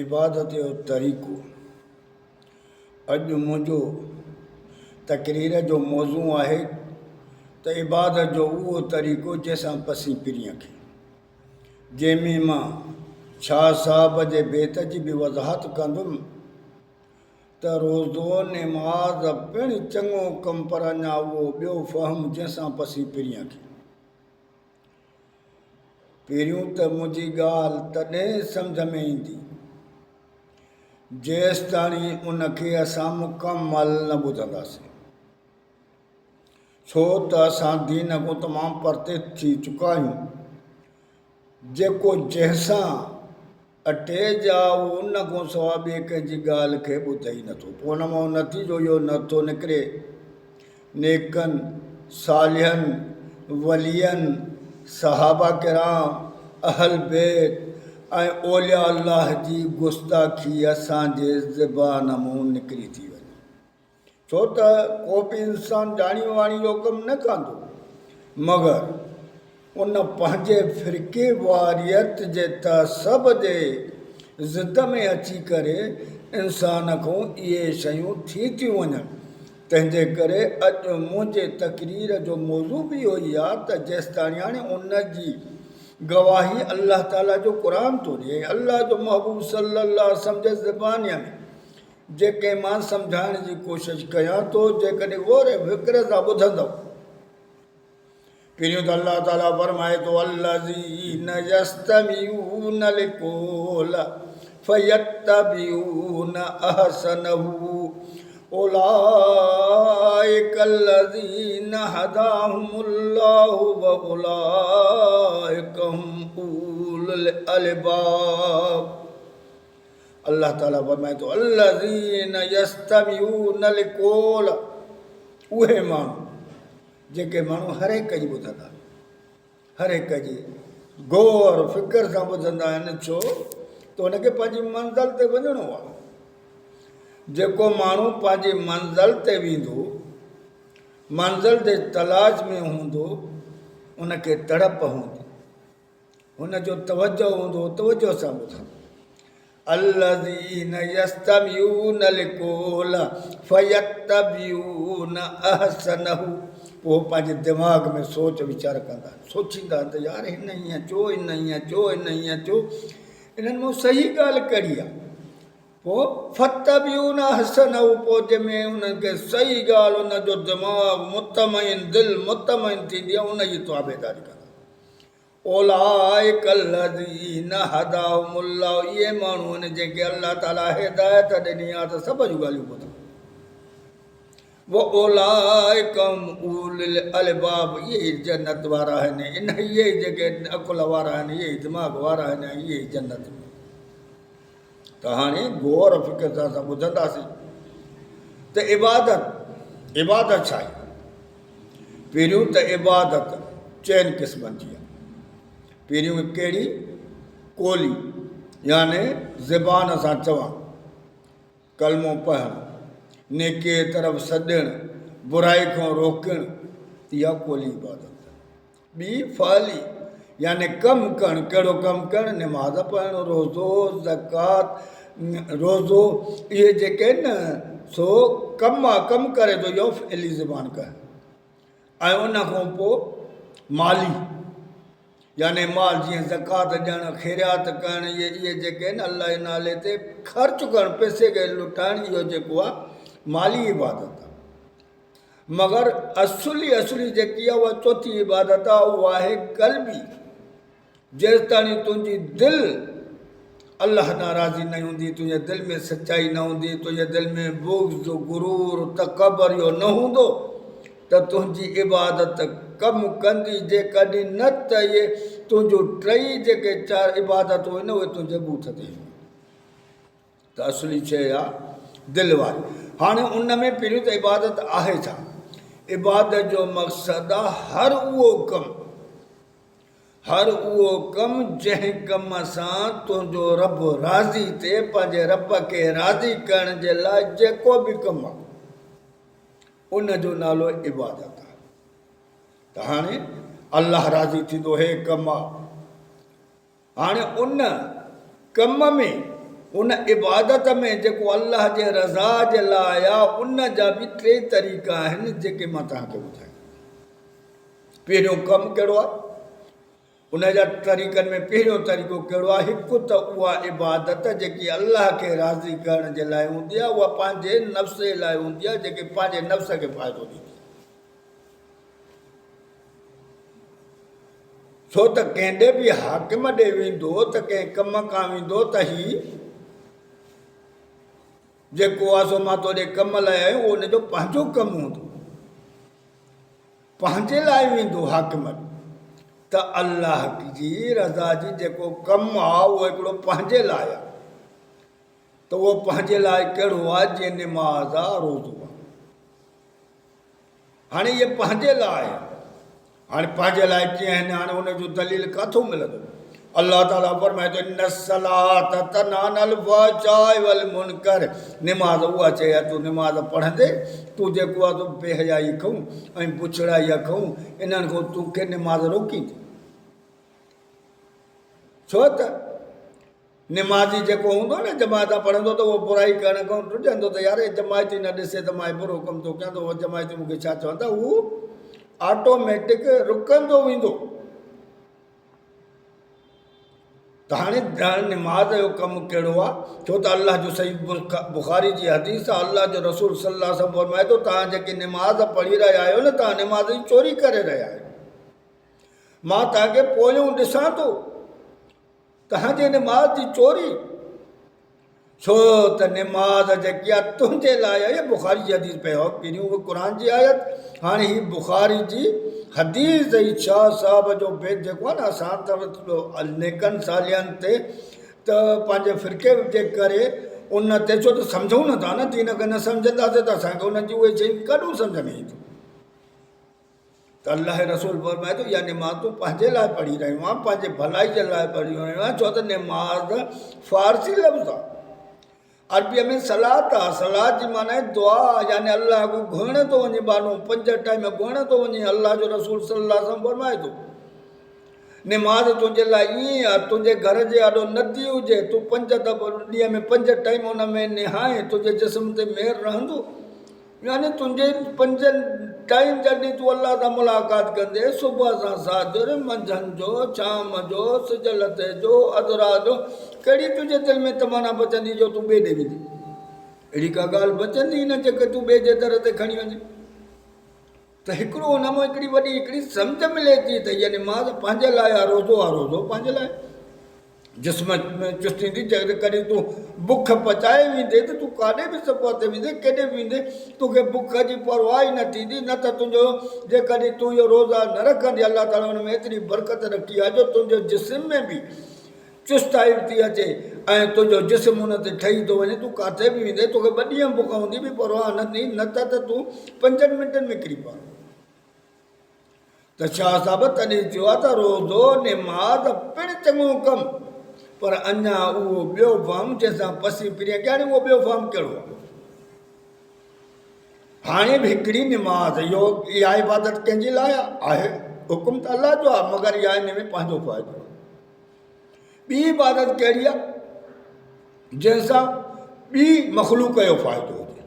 इबादत जो तरीक़ो। अॼु मुंहिंजो तकरीर जो मौज़ू आहे त इबादत जो उहो तरीक़ो जंहिंसां पसी पिरीअ खे, जंहिंमें मां शाह साहब जे बेत जी बि वज़ाहत कंदुमि त रोज़ो निमाज़ पिणु चङो कमु, पर अञा उहो ॿियो फ़हम जंहिंसां पसी पिरीअ खे। पहिरियों त मुंहिंजी ॻाल्हि तॾहिं सम्झ में ईंदी जेसि ताणी उनखे असां मुकमल न ॿुधंदासीं, छो त असां दीन खां तमामु परते थी चुका आहियूं। जेको जंहिंसां अटे जा उन खां सवाइ ॿिए कंहिंजी ॻाल्हि खे ॿुधे ई नथो। पोइ उन मां नतीजो इहो नथो निकिरे नेकनि, सालिहनि, वलियनि, सहाबा किराम, अहल बेत ऐं औलिया अल्लाह जी गुस्ताखी असांजे ज़बान मां निकिरी थी वञे। छो त को बि इंसानु ॼाणी वाणी जो कमु न कंदो, मगर उन पंहिंजे फ़िरके वारियत जे तसब जे ज़िद में अची करे इंसान खां इहे शयूं थी थियूं वञनि। तंहिंजे करे अॼु मुंहिंजे तकरीर जो मौज़ू बि इहो ई आहे त जेसि ताणी हाणे उन जी गवाही अल्लाह ताला जो क़ुर थो ॾिए, अल्लाह जो महबूब सल्लल्लाहु अलैहि वसल्लम जे ज़बानीअ में जेके मां सम्झाइण जी कोशिशि कयां थो, जेकॾहिं ग़ौर फ़िक्र सां ॿुधंदव। पहिरियों त अल्लाह ताला फरमाए थो अल्लज़ीन यस्तमिऊनल क़ौल फयत्तबिऊन अहसनहु उलाइकल्लज़ीन हदाहुमुल्लाहु व उलाइका हुम उलुल अलबाब। अल्लाह ताला फरमाए थो अल्लज़ीन यस्तमिऊनल क़ौल, उहे माण्हू जेके माण्हू हर हिक जी ॿुधंदा, हर हिक जी गौर फ़िक्र सां ॿुधंदा आहिनि। छो त हुनखे पंहिंजी मंज़िल ते वञिणो आहे। जेको माण्हू पंहिंजी मंज़िल ते वेंदो, मंज़िल जे तलाश में हूंदो, उनखे तड़प हूंदी, हुनजो तवजो हूंदो, तवजो सां ॿुधंदो। अल्लज़ीन यस्तमिऊनल क़ौल फयत्तबिऊन अहसनहु, पोइ पंहिंजे दिमाग़ में सोच वीचार कंदा, सोचींदा त यार हिन ईअं चयो, हिन ईअं चयो, हिन ईअं चयो, इन्हनि मां सही ॻाल्हि कहिड़ी आहे। पोइ फत्तबिऊन अहसनहु, पोइ जंहिंमें उनखे सही ॻाल्हि, उनजो दिमाग़ मुतमइन, दिलि मुतमइन थींदी आहे, उनजी ताबेदारी कंदा। उलाइकल्लज़ीन हदाहुमुल्लाह, इहे माण्हू आहिनि जंहिंखे अल्लाह ताला हिदायत ॾिनी आहे त सभ जूं ॻाल्हियूं ॿुधो। वो उलाइका हुम उलुल अलबाब, इहे जन्नत वारा आहिनि, इहे जेके अकुल वारा आहिनि, इहे दिमाग़ वारा आहिनि, इहे जन्नत में। त हाणे गौर फ़िक्र सां असां ॿुधंदासीं त इबादत छा आहे। पहिरियों त इबादत चइनि क़िस्मनि जी आहे। पहिरियों कहिड़ी, कोली, याने ज़बान सां चवणु, कलमो पढ़णु, नेके तरफ़ सॾणु, बुराई खां रोकणु, इहा कोली इबादत। ॿी फ़ाली, याने कमु करणु। कहिड़ो कमु करणु, निमाज़ पढ़णु, रोज़ो, ज़कात, रोज़ो, इहे जेके आहिनि न, सो कमु आहे, कमु करे थो, इहो फ़िली ज़बान करणु। ऐं उन खां पोइ माली, याने माल, जीअं ज़कात ॾियणु, ख़ैरात करणु, इहे जेके आहिनि अल्लाह जे नाले ते ख़र्चु करणु, पैसे खे लुटाइणु, इहो जेको आहे माली इबादत आहे। मगर असुली जेकी आहे उहा चौथी इबादत आहे, उहा आहे क़ल्बी। जेसि ताणी तुंहिंजी दिलि अल्लाह तां राज़ी न हूंदी, तुंहिंजे दिलि में सचाई न हूंदी, तुंहिंजे दिलि में बुग़्ज़, गुरूर, तकबर इहो न हूंदो, त तुंहिंजी इबादत कमु कंदी। जेकॾहिं न त इहे तुंहिंजो टई जेके चारि इबादतूं आहिनि उहे तुंहिंजे बूथ ते। त असली शइ आहे दिलि वारी। हाणे उन में पहिरियों त इबादत आहे छा। इबादत जो मक़सदु आहे हर उहो कमु जंहिं कम सां तुंहिंजो रब राज़ी थिए, पंहिंजे रब खे राज़ी करण जे लाइ जेको बि कमु आहे उनजो नालो इबादत आहे। त हाणे अल्लाह राज़ी थींदो, हे कमु आहे। हाणे उन कम में उन इबादत में जेको अल्लाह जे रज़ा जे लाइ आहे उन जा बि 3 तरीक़ा आहिनि जेके मां तव्हांखे ॿुधायां। पहिरियों कमु कहिड़ो आहे, उन जा तरीक़नि में पहिरियों तरीक़ो कहिड़ो आहे, हिकु त उहा इबादत जेकी अल्लाह खे राज़ी करण जे लाइ हूंदी आहे, उहा पंहिंजे नफ़्स जे लाइ हूंदी आहे, जेके पंहिंजे नफ़्स खे फ़ाइदो ॾींदी। छो त कंहिं बि हाकिम ॾे वेंदो त कंहिं कम खां वेंदो त ही जेको आहे सो मां तोॾे कम लाइ आयो, उहो हुनजो पंहिंजो कमु हूंदो, पंहिंजे लाइ वेंदो हाकिम त अल्लाह जी रज़ा जी जेको कमु आहे उहो हिकिड़ो पंहिंजे लाइ आहे। त उहो पंहिंजे लाइ कहिड़ो आहे, जीअं निमाज़ आहे, रोज़ो आहे। हाणे इहे पंहिंजे लाइ, हाणे पंहिंजे लाइ कीअं आहिनि, हाणे हुनजो दलील किथां मिलंदो? अल्लाह ताला फरमाए थो इन्न सलात तनहा अनिल फ़हशाइ वल मुनकर। निमाज़ उहा चए तूं निमाज़ पढ़ंदे तूं जेको आहे तूं बेहयाई खऊं ऐं बुछड़ाई खऊं, इन्हनि खां तोखे निमाज़ रोकींदी। छो त निमाज़ी जेको हूंदो न जमायत पढ़ंदो त उहो बुराई करण खां रुॼंदो त यार जमायती न ॾिसे त मां बुरो कमु थो कयां त उहो जमायती मूंखे छा चवंदा, उहो ऑटोमेटिक रुकंदो वेंदो। त हाणे निमाज़ जो कमु कहिड़ो आहे? छो त अल्लाह जो सही बुखारी जी हदीस आहे, अल्लाह जो रसूल सल्लल्लाहु अलैहि वसल्लम फरमाए थो तव्हां जेकी निमाज़ पढ़ी रहिया आहियो न, तव्हां निमाज़ जी चोरी करे रहिया आहियो। मां तव्हांखे पोयों ॾिसां थो तव्हांजे निमाज़ जी चोरी। छो त निमाज़ जेकी आहे तुंहिंजे लाइ आहे, बुखारी जी हदीस पियो पहिरियों उहा क़ुर जी आयत, हाणे ही बुखारी जी हदीस। ई शाह साहब जो भेद जेको आहे न, असां त नेकनि सालियनि ते त पंहिंजे फ़िरके जे करे उन ते, छो त सम्झूं नथा न, दीन खे न सम्झंदासीं त असांखे उन्हनि जी उहे शयूं कॾहिं सम्झ में ईंदियूं। त अल्लाह रसूल फरमाए थो इहा निमाज़ तूं पंहिंजे लाइ पढ़ी रहियो आहे, पंहिंजे भलाई जे लाइ पढ़ी रहियो आहे। छो त निमाज़ फ़ारसी लफ़्ज़ आहे, अरबीअ में सलात आहे। सलात जी माना आहे दुआ, यानी अल्लाह को घुरण थो वञे, बानो 5 टाइम घुरण थो वञे। अल्लाह जो रसूल सल्लल्लाहु अलैहि वसल्लम फरमाए थो निमाज़ तुंहिंजे लाइ ईअं आहे, तुंहिंजे घर जे आॾो नदी हुजे, तूं 5 दफ़ा ॾींहं में 5 टाइम हुन में निहाए, तुंहिंजे जिस्म ते मेर रहंदो। यानी तुंहिंजे 5 टाइम जॾहिं तूं अल्लाह सां मुलाक़ात कंदे, सुबुह सां साजुर, मंझंदि जो, शाम जो, सिज लथे जो, अधरा जो, कहिड़ी तुंहिंजे दिलि में तमन्ना बचंदी जो तूं ॿिए ॾे वेंदी? अहिड़ी का ॻाल्हि बचंदी न जेके तूं ॿिए जे दर ते खणी वञे। त हिकिड़ो हुन मां हिकिड़ी वॾी हिकिड़ी सम्झ मिले थी त इहा निमाज़ पंहिंजे लाइ आहे, रोज़ो आहे, रोज़ो पंहिंजे लाइ। जिस्म में चुस्ती थी, जॾहिं कॾहिं तूं बुख पचाए वेंदे त तूं काॾे बि सफ़र ते वेंदे, केॾे बि वेंदे, तोखे बुख जी परवाह ई न थींदी। न त तुंहिंजो जेकॾहिं तूं इहो रोज़ा न रखंदी, अल्लाह ताला हुन में एतिरी बरकत रखी आहे जो तुंहिंजे जिस्म में बि चुस्ताई थी अचे ऐं तुंहिंजो जिस्म हुन ते ठही थो वञे। तूं किथे बि वेंदे तोखे 2 ॾींहं बुख हूंदी बि परवाह न थी, न त तूं 5 मिंटनि में किरी पए। त शाह साहिब तॾहिं चयो आहे त रोज़ो निमाज़ पिणु चङो कमु, पर अञा उहो ॿियो फॉर्म जंहिंसां पसी पिरी हाणे उहो ॿियो फॉर्म कहिड़ो आहे? हाणे बि हिकिड़ी निमाज़, इहो इहा इबादत कंहिंजे लाइ आहे? हुकुम त अल्लाह जो आहे, मगर इहा हिन में पंहिंजो फ़ाइदो आहे। ॿी इबादत कहिड़ी आहे? जंहिंसां ॿी मख़लूक जो फ़ाइदो हुजे,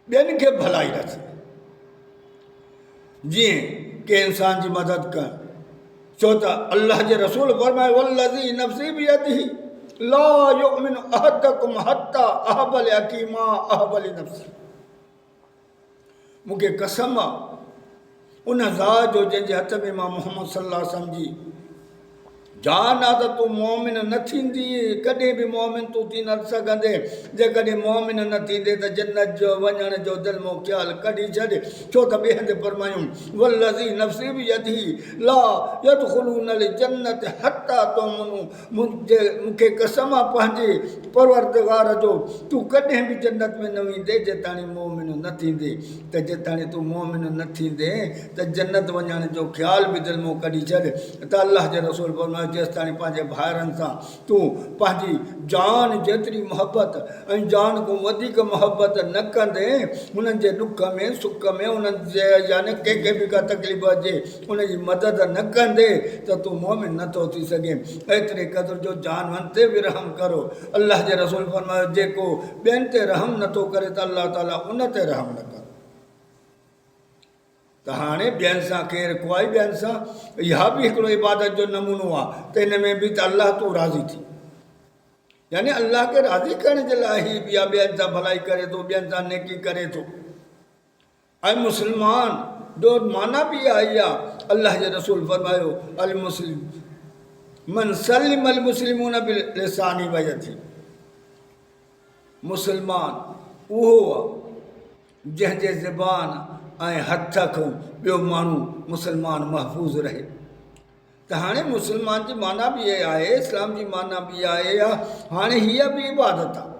ॿियनि खे भलाई रचे। जीअं के इंसान जी मदद करणु। छो त अल्लाह जे रसूल फरमाए वल्लज़ी नफ़्सी बियदिही ला युमिनु अहदकुम हत्ता अहब लिअखीही मा अहब लिनफ़्सी। मूंखे कसम आहे उन ज़ात जो जंहिंजे हथ में मां मोहम्मद सल्लल्लाहु अलैहि वसल्लम जी जान आहे, त तूं मोमिन न थींदी, कॾहिं बि मोमिन तूं थी न सघंदे जेकॾहिं मोमिन न थींदे त जन्नत जो वञण जो दिलि मां ख़्यालु कढी छॾ। छो त ॿिए हंधि फरमायूं वल्लज़ी नफ़्सी बियदिही ला यदख़ुलूनल जन्नत हत्ता तुमिनू। मूंखे कसम आहे पंहिंजे परवरदिगार जो, तूं कॾहिं बि जन्नत में न वेंदे जेताणी मोमिन न थींदे। त जेताणी तूं मोमिन न थींदे त जन्नत वञण जो ख़्यालु बि दिलि मां कढी छॾ। त अल्लाह जे रसूल फरमाए जेसिताईं पंहिंजे भाइरनि सां तूं पंहिंजी जान जेतिरी मोहबत ऐं जान खां वधीक मोहबत न कंदे हुननि जे ॾुख में सुख में उन्हनि जे यानी कंहिंखे बि का तकलीफ़ अचे उनजी मदद न कंदे त तूं मोमिन नथो थी सघे। एतिरे क़दुरु जो जानवरनि ते बि रहम करो। अलाह जे रसूल फरमायो जेको ॿियनि ते रहम नथो करे त अलाह ताला उन ते रहम न करे। त हाणे ॿियनि सां केरु कोई ॿियनि सां इहा बि हिकिड़ो इबादत जो नमूनो आहे त इन में बि त अलाह तूं राज़ी थी यानी अल्लाह खे राज़ी करण जे लाइ ई ॿिया ॿियनि सां भलाई करे थो ॿियनि सां नेकी करे थो। ऐं मुस्लमान जो माना बि आई आहे अल्लाह जे रसूल फरमायो अल मुस्लिम मन सलिम अल मुस्लिमून बिलिसानी वयदी। मुस्लमान उहो आहे जंहिंजे ज़बान ऐं हथ खां ॿियो माण्हू मुस्लमान महफ़ूज़ रहे। त हाणे मुस्लमान जी माना बि इहा आहे इस्लाम जी माना बि इहा आहे हाणे हीअ बि इबादत आहे।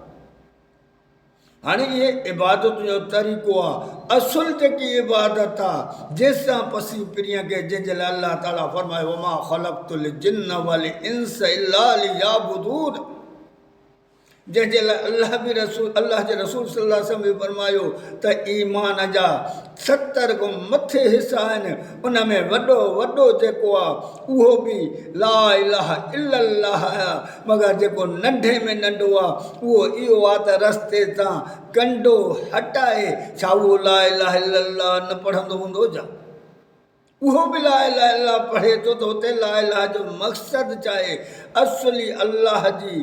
हाणे इहे इबादत जो तरीक़ो आहे असुल जेकी इबादत आहे जंहिंसां पसी पिरीअ खे जंहिंजे लाइ अलाह ताला फरमायो वमा ख़लक़तुल जिन्न वल इंस इल्ला लियाबुदून जंहिंजे लाइ अल्लाह जे रसूल सल्लल्लाहु अलैहि वसल्लम बि फरमायो त ईमान जा 70 खां मथे हिसा आहिनि उन में वॾो वॾो जेको आहे उहो बि ला इलाहा इल्लल्लाह मगर जेको नंढे में नंढो आहे उहो इहो आहे त रस्ते तां कंडो हटाए छा उहो ला इलाहा इल्लल्लाह न पढ़ंदो हूंदो छा? उहो बि ला इलाहा इल्लल्लाह पढ़े थो त हुते ला इलाहा जो मक़सदु छा आहे? असली अल्लाह जी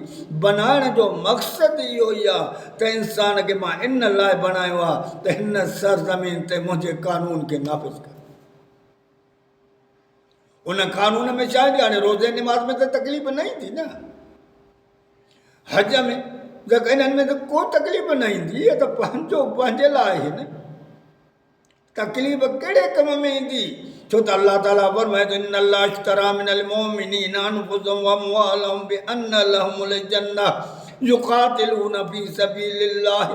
बनाइण जो मक़सदु इहो ई आहे त इंसान खे मां इन लाइ बणायो आहे त हिन सरज़मीन ते मुंहिंजे कानून खे नाफ़िज़ कर। उन कानून में छा आहे? हाणे रोज़े निमाज़ में त तकलीफ़ न ईंदी न, हज में त इन्हनि में त को तकलीफ़ न ईंदी त पंहिंजे लाइ आहे न। तकलीफ़ कहिड़े कम में ईंदी? छो त अल्लाह ताला फरमाए थो इन अल्लाह इश्तरा मिनल मुमिनीना अनफुसहुम व अमवालहुम बिअन्न लहुमुल जन्नह युक़ातिलून फी सबीलिल्लाह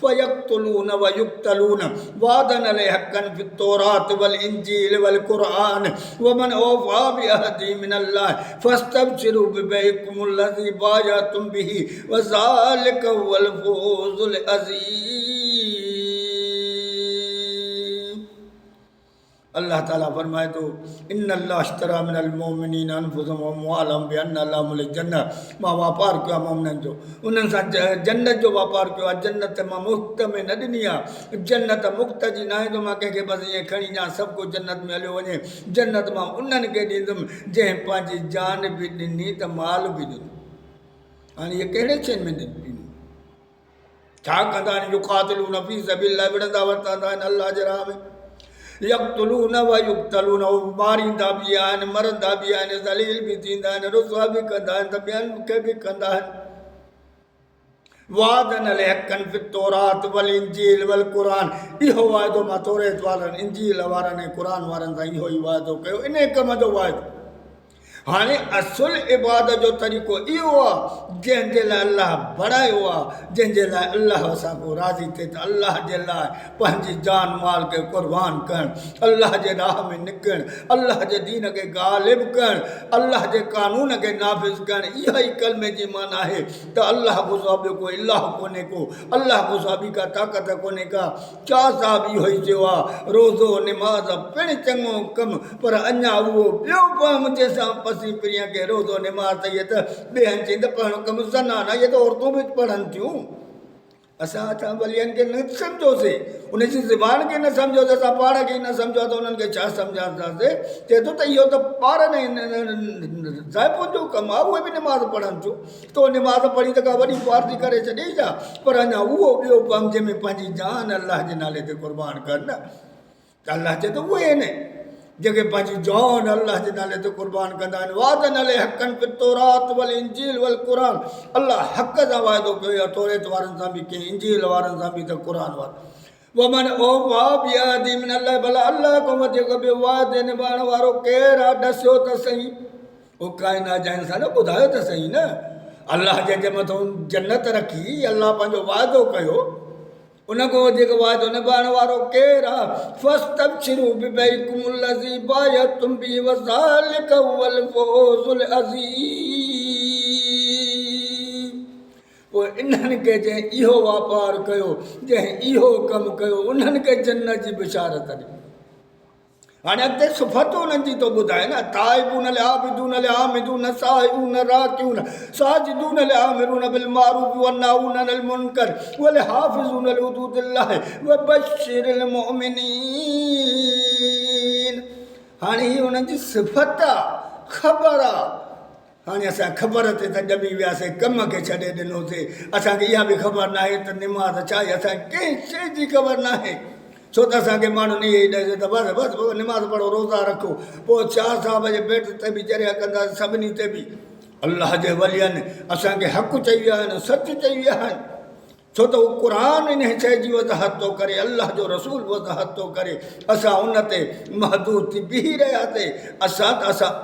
फयक़्तुलून व युक़्तलून वादन अलैहि फित तौरात वल इंजील वल कुरान व मन औफा बिअहदी मिनल्लाह फस्तबशिरू बिबैकुमुल लज़ी बायअतुम बिही व ज़ालिका हुवल फौज़ुल अज़ीम। अल्लाह ताला फरमाए थो इन अल्लाह इश्तरा मिनल मुमिनीना अनफुसहुम व अमवालहुम बिअन्न लहुमुल जन्नह। मां वापारु कयो आहे मोमिननि जो उन्हनि सां जन्नत जो वापारु कयो आहे। जन्नत मां मुफ़्त में न ॾिनी आहे। जन्नत मुफ़्त जी न आहे जो मां कंहिंखे बसि ईअं खणी ॾियां सभु कुझु जन्नत में हलियो वञे। जन्नत मां उन्हनि खे ॾींदुमि जंहिं पंहिंजी जान बि ॾिनी त माल बि ॾिनो। हाणे इहे कहिड़े शयुनि में ॾिनो? छा कंदा आहिनि? युक़ातिलून फी सबीलिल्लाह विढ़ंदा वरितंदा आहिनि अल्लाह जे राह में। यक़्तुलून व युक़्तलून मारींदा बि आहिनि मरंदा बि आहिनि ज़लील बि थींदा आहिनि रुसवा बि कंदा आहिनि त ॿियनि खे बि कंदा आहिनि। वादन अलैहि फित तौरात वल इंजील वल कुरान इहो वाइदो मां तौरेत वारनि इंजील वारनि ऐं क़ुरान वारनि सां इहो ई वाइदो कयो इन कम जो वाइदो। हाणे असुल इबादत जो तरीक़ो इहो आहे जंहिंजे लाइ अल्लाह बणायो आहे जंहिंजे लाइ अल्लाह असां को राज़ी थिए त अल्लाह जे लाइ पंहिंजी जान माल खे क़ुर्बान करणु अल्लाह जे राह में निकिरणु अल्लाह जे दीन खे ग़ालिब करणु अल्लाह जे कानून खे नाफ़िज़ करणु इहा ई कलमे जी माना आहे त अल्लाह को सवा ॿियो को इलाह कोन्हे को अल्लाह को सवा ॿी का ताक़त कोन्हे का। चार साहिब इहो ई चयो आहे रोज़ो निमाज़ पिणु चङो कमु पर अञा उहो ॿियो कमु जंहिंसां पसी पिरीअ खे रोज़ो निमाज़ त इहे त ॿियनि चई त पढ़णु कमु ज़नान इहे त औरतूं बि पढ़नि थियूं। असां वलियनि खे न सम्झोसीं उनजी ज़बान खे न सम्झोसीं असां पाण खे न सम्झो त उन्हनि खे छा सम्झाईंदासीं? चए थो त इहो त ॿारनि ज़ाइफ़ुनि जो कमु आहे उहे बि निमाज़ पढ़नि थियूं तो निमाज़ पढ़ी त का वॾी पार्टी करे छॾी छा? पर अञा उहो ॿियो कमु जंहिंमें पंहिंजी जान अल्लाह जे नाले ते क़ुर्बान कनि न त अल्लाह चए थो उहे आहिनि जेके पंहिंजी जान अल्लाह जे नाले ते क़ुर्बान कंदा आहिनि। वादन अलैहि फित तौरात वल इंजील वल कुरान अल्लाह हक़ सां वाइदो कयो आहे तौरेत वारनि सां बि कई इंजील वारनि सां बि त क़ुरान वारनि वमन औफा बिअहदी मिनल्लाह भला अल्लाह खां वधीक ॿियो वाइदे निभाइण वारो केरु आहे? ॾसियो त सही उहो काइनात जा इंसान ॿुधायो त सही न। अल्लाह जंहिंजे मथां जन्नत रखी अल्लाह पंहिंजो वाइदो कयो उनको जेको वाइदो निभाइण वारो केरु आहे? फस्तबशिरू बिबैकुमुल लज़ी बायअतुम बिही वज़ालिका हुवल फ़ौज़ुल अज़ीम। पोइ इन्हनि खे जंहिं इहो वापारु कयो, जंहिं इहो कमु कयो, उन्हनि खे जन्नत जी बिशारत ॾिनी। हाणे अॻिते सिफ़तूं उन्हनि जी थो ॿुधाए न, ताइबून आबिदून हामिदून साइऊन राकिऊन साजिदून आमिरून बिल मारूफ वन्नाहून अनिल मुनकर वल हाफ़िज़ून लिहुदूदिल्लाह वबश्शिरिल मुमिनीन। हाणे ही उन्हनि जी सिफ़त आहे, ख़बर आहे। हाणे असां ख़बर ते त ॼमी वियासीं, कम खे छॾे ॾिनोसीं। असांखे इहा बि ख़बर न आहे त निमाज़ छा आहे, असांखे कंहिं शइ जी ख़बर न आहे। छो त असांखे माण्हुनि इहे ई ॾे त बसि बसि निमाज़ पढ़ो, रोज़ा रखो, पोइ शाह साहिब जे पेट ते बि चरिया कंदासीं, सभिनी ते बि। अलाह जे वलियनि असांखे हक़ु चई विया आहिनि, सच चई विया आहिनि। छो त उहो क़ुर इन शइ जी वज़ाहत थो करे, अलाह जो रसूल वज़ाहत थो करे। असां उन ते महदूद थी बीही रहियासीं। असां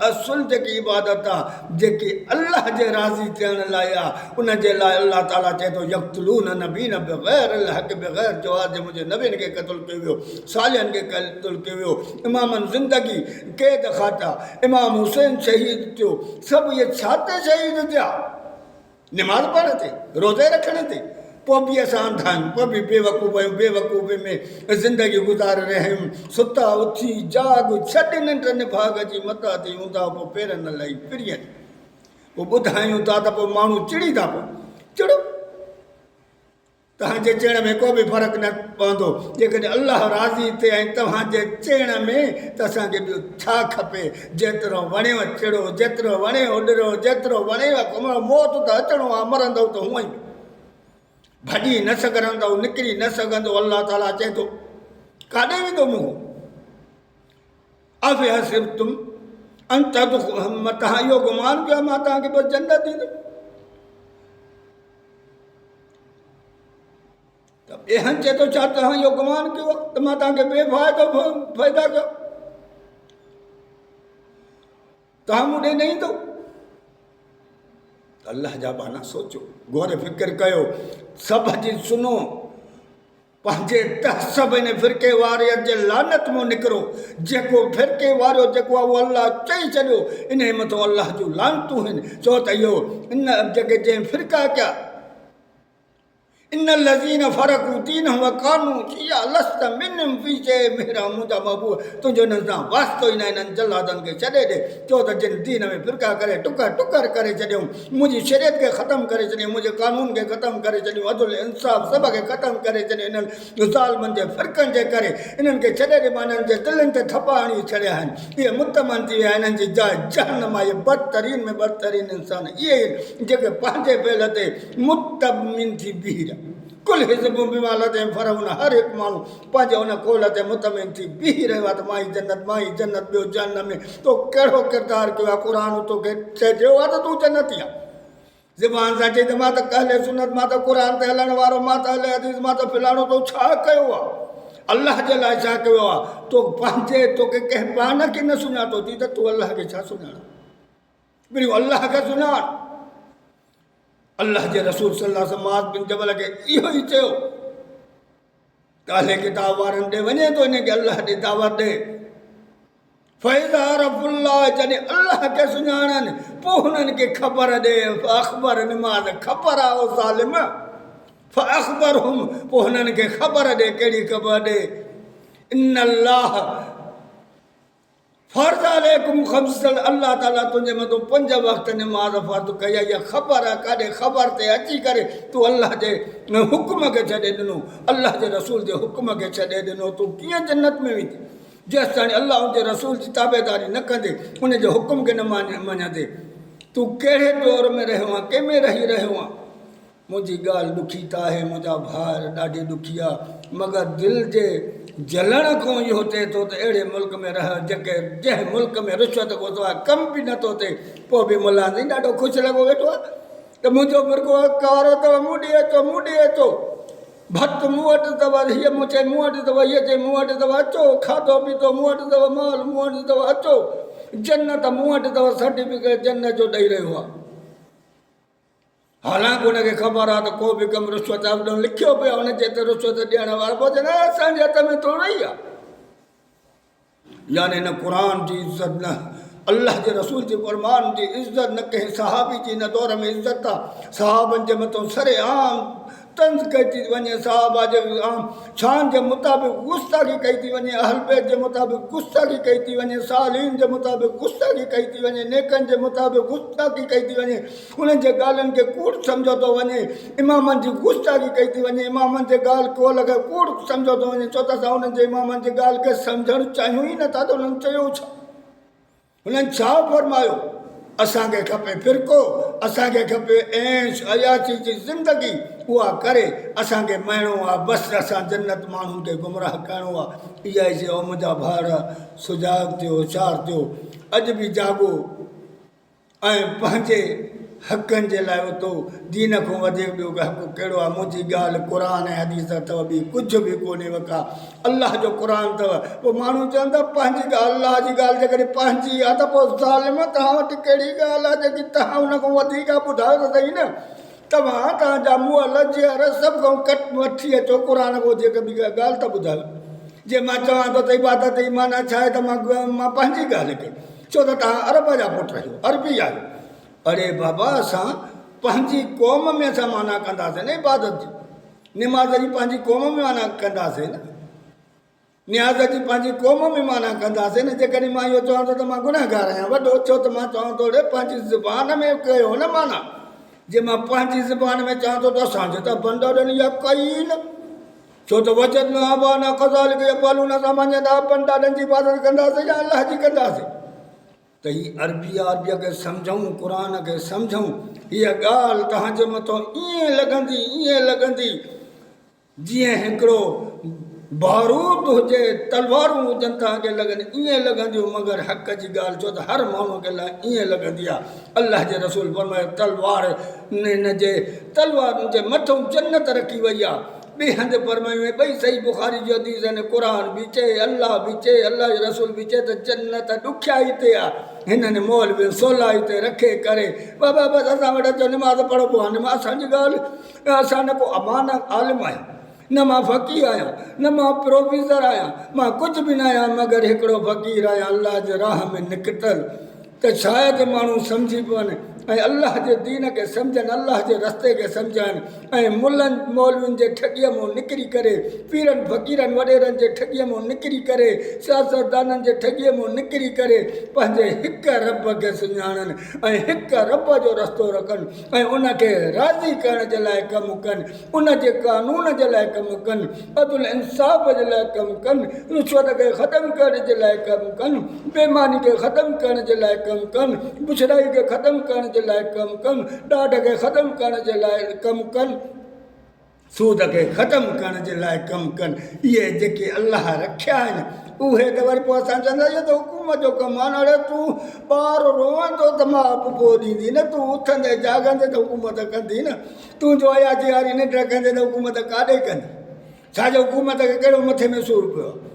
असुल जेकी इबादत आहे, जेकी अलाह जे राज़ी थियण लाइ आहे, उन जे लाइ अलाह ताला चए थो यक़्तुलून नबीन बिग़ैर हक़, बग़ैर जवाज़ जे मुंहिंजे नबीन खे क़त्ल कयो वियो, सालियनि खे क़त्ल कयो वियो, इमामनि ज़िंदगी क़ैद खाता, इमाम हुसैन शहीद थियो। सभु इहे छा ते शहीद थिया? निमाज़ पढ़ण ते, रोज़े रखण ते। पोइ बि असां अंधा आहियूं, पोइ बि बेवकूफ़ आहियूं, बेवकूफ़ी में ज़िंदगी गुज़ारे रहिया आहियूं। सुता उथी जाग छॾ निंड निभाग जी मथां थी हूंदा, पोइ पेर न लही फिरियनि। पोइ ॿुधायूं था त पोइ माण्हू चिड़ी था पोइ चिड़ो। तव्हांजे चइण में को बि फ़र्क़ु न पवंदो। जेकॾहिं अलाह राज़ी थिए ऐं तव्हांजे चइण में, त असांखे ॿियो छा खपे? जेतिरो वणेव चिड़ो, जेतिरो वणे उॾरो, जेतिरो वणेव घुमणो। मौत त अचिणो आहे, मरंदव त हूअं ई भॼी न सघंदव, निकिरी न सघंदो। अलाह ताला चए थो काॾे वेंदो मुंहुं? अफ़ हसिबतुम अन तदख़ुलूहा, तव्हां इहो गुमान कयो मां तव्हांखे बसि जन्नत ॾींदुमि? त ॿियनि चए थो छा तव्हां इहो गुमान कयो आहे त मां तव्हांखे बेफ़ाइदो फ़ाइदा कयो, तव्हां मूं ॾे न ईंदो? अल्लाह जा बाना सोचो, गौर फ़िक्र कयो, सभ जी सुनो। पंहिंजे तहसब इन फ़िरके वारे जे लानत मां निकिरो। जेको फ़िरके वारो जेको आहे उहो अलाह चई छॾियो, इन जे मथां अलाह जूं लानतूं आहिनि। छो त इहो इन जेके जंहिं फ़िरका कया, इन लज़ीन फ़रक़ू दीनहुम वकानू शिया लस्त मिनहुम फ़ी शैइन, मेरा मुंहिंजा महबूब तुंहिंजो हिननि सां वास्तो ई न, हिननि जल्लादनि खे छॾे ॾे। छो त जिन दीन में फ़िरका करे टुकर टुकर करे छॾियऊं, मुंहिंजी शरीयत खे ख़तमु करे छॾियऊं, मुंहिंजे क़ानून खे ख़तमु करे छॾियऊं, अदुल इंसाफ़ सभ खे ख़तमु करे छॾियऊं। इन्हनि ज़ालिमनि जे फ़िरकनि जे करे इन्हनि खे छॾे ॾे, मां इन्हनि जे दिलनि ते थपा हणी छॾिया आहिनि। इहे मुतमन थी विया, इन्हनि जी जाइ जहन्नम आहे। इहे बदतरीन में बदतरीन इंसान इहे जेके पंहिंजे पेल ते मुतमिन थी बीह रहिया। कुल हिज़्बुम बिमा लदयहिम फ़रहून, हर हिकु माण्हू पंहिंजे हुन कोल ते मुतमिन थी बीह रहियो आहे त मां ई जन्नत, मां ई जन्नत, ॿियो जहन्नम में। तो कहिड़ो किरदारु कयो आहे? क़ुर तोखे चयो आहे त तूं जन्नती आहे। ज़बान सां चई त मां त अहले सुन्नत, मां त क़ुर ते हलण वारो, मां त अहले हदीस, मां त फलाणो। तो छा कयो आहे? अलाह जे लाइ छा कयो आहे? तो पंहिंजे तोखे कंहिं पान खे न सुञातो थी त तूं अलाह खे छा सुञाण? वरी अलाह खे सुञाण। अल्लाह जे रसूल सल्लल्लाहु अलैहि वसल्लम मुआज़ बिन जबल खे इहो ई चयो त अहले किताब वारनि ॾे वञे थो, इनखे अलाह ॾे दावत ॾे। फ़इज़ा अरफ़ुल्लाह, जॾहिं अलाह खे सुञाणनि पोइ हुननि खे ख़बर ॾे। फ़अख़बर, निमाज़ ख़बर आहे ओ ज़ालिम, फ़अख़बरहुम, पोइ हुननि खे ख़बर ॾे। कहिड़ी ख़बर ॾे? इन्नल्लाह फ़र्ज़ अलैकुम ख़म्सन, अल्लाह ताला तुंहिंजे मथां 5 वक़्त निमाज़ फ़र्ज़ कई आहे। इहा ख़बर आहे। काॾे ख़बर ते अची करे तूं अलाह जे हुकुम खे छॾे ॾिनो, अलाह जे रसूल जे हुकुम खे छॾे ॾिनो, तूं कीअं जन्नत में वेंदी? जेसि ताईं अलाह जे रसूल जी ताबेदारी न कंदे, उनजे हुकुम खे न मञंदे, तूं कहिड़े दौर में रहियो आहे, कंहिंमें रही रहियो आहे? मुंहिंजी ॻाल्हि ॾुखी त आहे, मुंहिंजा भाउर ॾाढी ॾुखी आहे, मगर दिलि जे जलण खां इहो थिए थो त अहिड़े मुल्क में रह जंहिं मुल्क में रिश्वत घुसो आहे, कम बि नथो थिए। पोइ बि मुला ॾाढो ख़ुशि लॻो वेठो आहे त मुंहिंजो मुर्गो कारो अथव, मूं ॾे अचो, मूं ॾे अचो। भत मूं वटि अथव, हीअ मूं चए मूं वटि अथव, हीअ चए मूं वटि अथव, अचो। खाधो पीतो मूं वटि अथव, माल मूं वटि अथव, अचो। जन्नत मूं वटि अथव, सर्टिफिकेट जन्नत जो ॾेई रहियो आहे। हालांकि उनखे ख़बर आहे त को बि कमु रिश्वत लिखियो पियो आहे हुनजे ते रिश्वत ॾियण वारो पोइ चवंदा असांजे हथ में थोरो ई आहे। यानी न क़ुर जी इज़त न अल्लाह जे रसूल जे फ़रमान जी इज़त न कंहिं सहाबी जी न दौर में इज़त आहे। सहाबनि जे मथां सरेआम तंज़ कई थी वञे, सहाबा जे शान जे मुताबिक़ गुस्ताखी कई थी वञे, अहल बैत जे मुताबिक़ गुस्ताखी कई थी वञे, सालिहीन जे मुताबिक़ गुस्ताखी कई थी वञे, नेकनि जे मुताबिक़ गुस्ताखी कई थी वञे, उन्हनि जे ॻाल्हियुनि खे कूड़ सम्झो थो वञे, इमामनि जी गुस्ताखी कई थी वञे, इमामनि जे ॻाल्हि को लॻे कूड़ सम्झो थो वञे। छो त असां उन्हनि जे इमामनि जी ॻाल्हि खे सम्झणु चाहियूं ई नथा त उन्हनि चयो छा, हुननि छा फरमायो। असांखे खपे फ़िरक़ो, असांखे खपे ऐश अयाशी जी ज़िंदगी उहा करे असांखे महिणो आहे, बसि असां जन्नत माण्हुनि खे गुमराह करिणो आहे। इहा ई शइ मुंहिंजा भाउर सुजाॻ थियो, होशियारु थियो, अॼु बि जाॻो ऐं पंहिंजे हक़नि जे लाइ उथो। दीन खां वधीक ॿियो हक़ कहिड़ो आहे। मुंहिंजी ॻाल्हि क़ुर ऐं हदीस अथव, ॿी कुझु बि कोन्हे वका अलाह जो क़ुर अथव। पोइ माण्हू चवनि था पंहिंजी ॻाल्हि, अलाह जी ॻाल्हि जेकॾहिं पंहिंजी आहे त पोइ ज़ालिम तव्हां वटि कहिड़ी ॻाल्हि आहे जेकी तव्हां हुन खां वधीक ॿुधायो त सही न। तव्हांजा मुंहुं लजियर सभु खां कट वठी अचो, क़ुर खां जेका ॿी ॻाल्हि त ॿुधायो। जे मां चवां थो त इबादत जी माना छा आहे त मां पंहिंजी ॻाल्हि कई, छो त तव्हां अरब जा पुट आहियो, अरबी आहियो। अरे बाबा असां पंहिंजी क़ौम में असां माना कंदासीं न इबादत जी, निमाज़ जी पंहिंजी क़ौम में माना कंदासीं न, नियाज़ जी पंहिंजी क़ौम में माना कंदासीं न। जेकॾहिं मां इहो चवां थो त मां गुनहगार आहियां वॾो, छो त मां चवां थो पंहिंजी ज़ुबान में कयो न माना। जे मां पंहिंजी ज़ुबान में चवां थो त असांजे त बंदरनि इहा कई न, छो त वचन न आबा न कज़ाल खे पालूं न असां मञंदा बंदरनि जी इबादत कंदासीं या अलाह जी कंदासीं। त हीअ अरबीअ खे सम्झूं, क़ुर खे सम्झूं। हीअ ॻाल्हि तव्हांजे मथां ईअं लॻंदी जीअं हिकिड़ो बारूद हुजे, तलवारूं हुजनि तव्हांखे लॻनि, ईअं लॻंदियूं। मगर हक़ जी ॻाल्हि, छो त हर माण्हूअ खे लाइ ईअं लॻंदी आहे। अलाह जे रसूल फरमायो तलवारुनि जे मथां जन्नत रखी वई आहे। ॿिए हंधि फरमायूं ॿई सही बुखारी जो हदीस आहिनि, क़ुर बि चए, अलाह बि चए, अलाह जो रसूल बि चए त जन्नत ॾुखियाई ते आहे। हिननि मौलवी सवलाई ते रखे करे बाबा बसि असां वटि अचो निमाज़ पढ़ो। पोइ हाणे मां असांजी ॻाल्हि, असां न को मां न आलिम आहियां, न मां फ़क़ीह आहियां, न मां प्रोफेसर आहियां, मां कुझु बि न आहियां, मगर हिकिड़ो फ़क़ीर आहियां अलाह जे राह में निकितल। त शायदि माण्हू सम्झी पवनि ऐं अलाह जे दीन खे सम्झनि, अलाह जे रस्ते खे सम्झनि ऐं मुलनि मौलवियुनि जे ठॻीअ मां निकिरी करे, पीरनि फ़क़ीरनि वॾेरनि जे ठॻीअ मां निकिरी करे, सियासतदाननि जे ठॻीअ मां निकिरी करे पंहिंजे हिक रब खे सुञाणनि ऐं हिक रब जो रस्तो रखनि ऐं उनखे राज़ी करण जे लाइ कमु कनि, उनजे कानून जे लाइ कमु कनि, अदुल इंसाफ़ जे लाइ कमु कनि, रिश्वत खे ख़तमु करण जे लाइ कमु कनि, बेईमानी खे ख़तमु करण जे लाइ कमु कनि, पुछड़ाई खे ख़तमु करण जे लाइ कमु कनि, ॾाढ खे ख़तमु करण जे लाइ कमु कनि, सूद खे ख़तमु करण जे लाइ कमु कनि। इहे जेके अलाह रखिया आहिनि उहे त वरी पोइ असां चवंदा इहो त हुकूमत जो कमु आहे। हाणे तूं ॿार रोअंदो त माउ पोइ ॾींदी न, तूं उथंदे जाॻंदे त हुकूमत कंदी न, तूं जो अयाची वारी निंड कंदे त हुकूमत काॾे कंदी। छाजो हुकूमत खे कहिड़ो मथे में सूरु पियो आहे।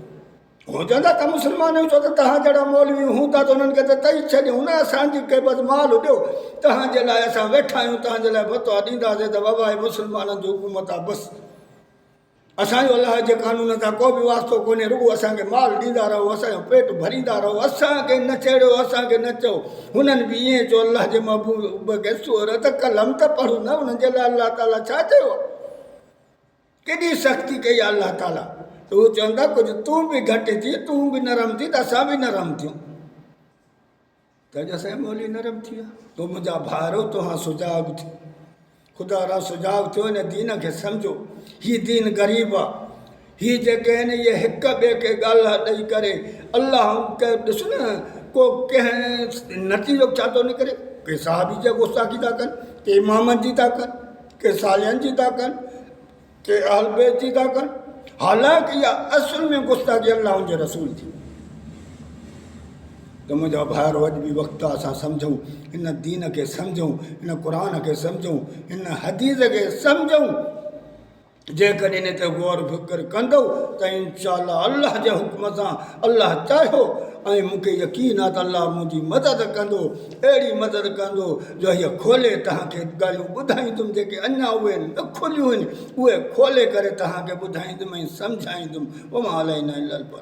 हो चवंदा त मुस्लमान आहियूं, छो त तव्हां जहिड़ा मौलवी हूंदा त उन्हनि खे त तई छॾियूं न, असांजी के बसि माल ॾियो तव्हांजे लाइ, असां वेठा आहियूं तव्हांजे लाइ फतवा ॾींदासीं त बाबा हे मुस्लमाननि जी हुकूमत आहे। बसि असांजो अलाह जे कानून सां को बि वास्तो कोन्हे, रुॻो असांखे माल ॾींदा रहो, असांजो पेट भरींदा रहो, असांखे न छेड़ियो, असांखे न चओ। हुननि बि ईअं चयो अलाह जे महबूब खे सूरत कलम त पढ़ूं न, हुननि जे लाइ अलाह ताला छा चयो, केॾी सख़्ती कई आहे अलाह ताला। त उहे चवंदा कुझु तूं बि घटि थी, तूं बि नरम थी त असां बि नरम थियूं। त अॼु असांजा मौली नरम थी विया। तो मुंहिंजा भाउरो तव्हां सुजाॻ थियो, ख़ुदा रा सुजाॻ थियो, हिन दीन खे सम्झो। हीअ दीन ग़रीब आहे, हीअ जेके आहिनि इहे हिक ॿिए खे ॻाल्हि ॾेई करे अलाह खे ॾिसो न, को कंहिं नतीजो छा थो निकिरे, के साहबी जा गुस्ताखी था कनि, के इमामनि जी था कनि, के सालियनि जी था कनि, के अहल बैत जी था कनि। हालांकि इहा असुल में गुस्ताखी अलाह जे रसूल थी। त मुंहिंजा भाउर अॼु बि वक़्तु आहे असां सम्झूं, हिन दीन खे सम्झूं, हिन क़ुर खे सम्झूं, हिन हदीस खे सम्झूं। जेकॾहिं इन ते गौर फ़िक्र कंदो त इंशा अल्लाह अलाह जे हुक्म सां अलाह चाहियो ऐं मूंखे यकीन आहे त अलाह मुंहिंजी मदद कंदो, अहिड़ी मदद कंदो जो हीअ खोले तव्हांखे ॻाल्हियूं ॿुधाईंदुमि जेके अञा उहे न खोलियूं आहिनि, उहे खोले करे तव्हांखे ॿुधाईंदुमि ऐं सम्झाईंदुमि। ओ मां अलाए न